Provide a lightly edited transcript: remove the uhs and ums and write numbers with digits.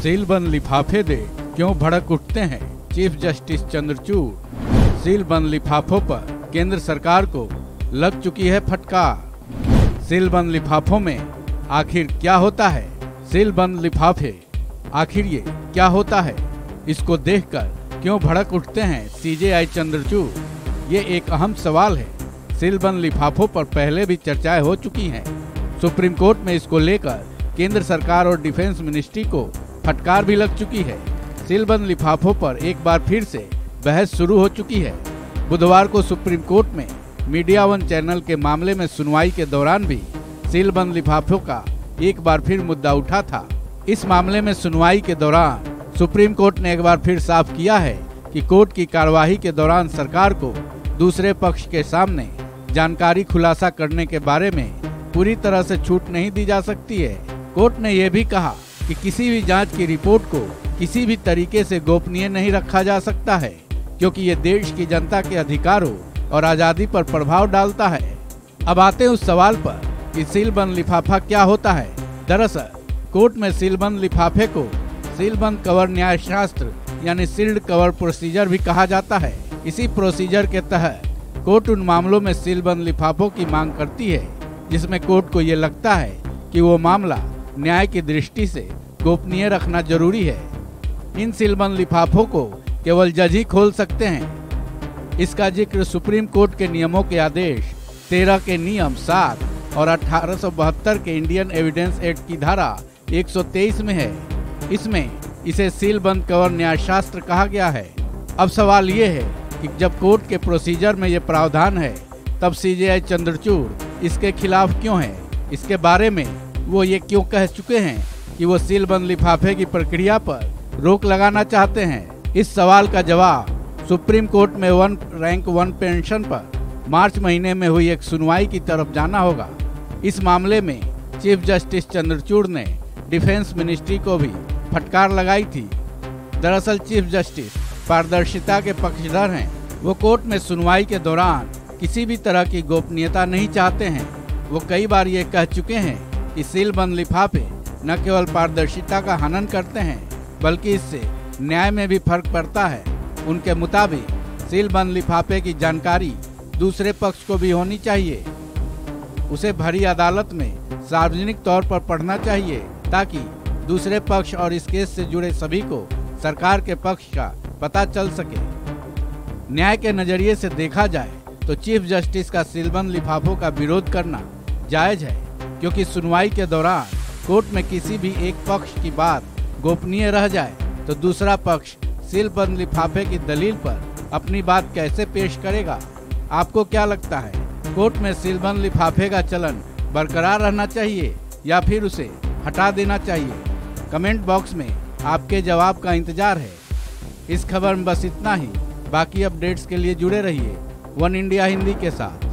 सीलबंद लिफाफे दे क्यों भड़क उठते हैं चीफ जस्टिस चंद्रचूड़। सीलबंद लिफाफों पर केंद्र सरकार को लग चुकी है फटकार। सीलबंद लिफाफों में आखिर क्या होता है? सीलबंद लिफाफे आखिर ये क्या होता है? इसको देखकर क्यों भड़क उठते हैं सीजेआई चंद्रचूड़? ये एक अहम सवाल है। सीलबंद लिफाफों पर पहले भी चर्चाएं हो चुकी हैं। सुप्रीम कोर्ट में इसको लेकर केंद्र सरकार और डिफेंस मिनिस्ट्री को फटकार भी लग चुकी है। सीलबंद लिफाफों पर एक बार फिर से बहस शुरू हो चुकी है। बुधवार को सुप्रीम कोर्ट में मीडिया वन चैनल के मामले में सुनवाई के दौरान भी सीलबंद लिफाफों का एक बार फिर मुद्दा उठा था। इस मामले में सुनवाई के दौरान सुप्रीम कोर्ट ने एक बार फिर साफ किया है कि कोर्ट की कार्यवाही के दौरान सरकार को दूसरे पक्ष के सामने जानकारी खुलासा करने के बारे में पूरी तरह से छूट नहीं दी जा सकती है। कोर्ट ने यह भी कहा कि किसी भी जांच की रिपोर्ट को किसी भी तरीके से गोपनीय नहीं रखा जा सकता है, क्योंकि ये देश की जनता के अधिकारों और आज़ादी पर प्रभाव डालता है। अब आते हैं उस सवाल पर कि सीलबंद लिफाफा क्या होता है। दरअसल कोर्ट में सीलबंद लिफाफे को सीलबंद कवर न्यायशास्त्र यानी सील्ड कवर प्रोसीजर भी कहा जाता है। इसी प्रोसीजर के तहत कोर्ट उन मामलों में सीलबंद लिफाफों की मांग करती है जिसमें कोर्ट को ये लगता है कि वो मामला न्याय की दृष्टि से गोपनीय रखना जरूरी है। इन सीलबंद लिफाफों को केवल जज ही खोल सकते हैं। इसका जिक्र सुप्रीम कोर्ट के नियमों के आदेश 13 के नियम 7 और 1872 के इंडियन एविडेंस एक्ट की धारा 123 में है। इसमें इसे सीलबंद कवर न्यायशास्त्र कहा गया है। अब सवाल ये है कि जब कोर्ट के प्रोसीजर में ये प्रावधान है, तब सीजेआई चंद्रचूड़ इसके खिलाफ क्यों है? इसके बारे में वो ये क्यों कह चुके हैं कि वो सीलबंद लिफाफे की प्रक्रिया पर रोक लगाना चाहते हैं? इस सवाल का जवाब सुप्रीम कोर्ट में रैंक 1 पेंशन पर मार्च महीने में हुई एक सुनवाई की तरफ जाना होगा। इस मामले में चीफ जस्टिस चंद्रचूड़ ने डिफेंस मिनिस्ट्री को भी फटकार लगाई थी। दरअसल चीफ जस्टिस पारदर्शिता के पक्षधर हैं। वो कोर्ट में सुनवाई के दौरान किसी भी तरह की गोपनीयता नहीं चाहते हैं। वो कई बार ये कह चुके हैं कि सीलबंद लिफाफे न केवल पारदर्शिता का हनन करते हैं, बल्कि इससे न्याय में भी फर्क पड़ता है। उनके मुताबिक सीलबंद लिफाफे की जानकारी दूसरे पक्ष को भी होनी चाहिए। उसे भरी अदालत में सार्वजनिक तौर पर पढ़ना चाहिए, ताकि दूसरे पक्ष और इस केस से जुड़े सभी को सरकार के पक्ष का पता चल सके। न्याय के नजरिए से देखा जाए तो चीफ जस्टिस का सीलबंद लिफाफों का विरोध करना जायज है, क्योंकि सुनवाई के दौरान कोर्ट में किसी भी एक पक्ष की बात गोपनीय रह जाए तो दूसरा पक्ष सीलबंद लिफाफे की दलील पर अपनी बात कैसे पेश करेगा? आपको क्या लगता है, कोर्ट में सीलबंद लिफाफे का चलन बरकरार रहना चाहिए या फिर उसे हटा देना चाहिए? कमेंट बॉक्स में आपके जवाब का इंतजार है। इस खबर में बस इतना ही। बाकी अपडेट्स के लिए जुड़े रहिए वन इंडिया हिंदी के साथ।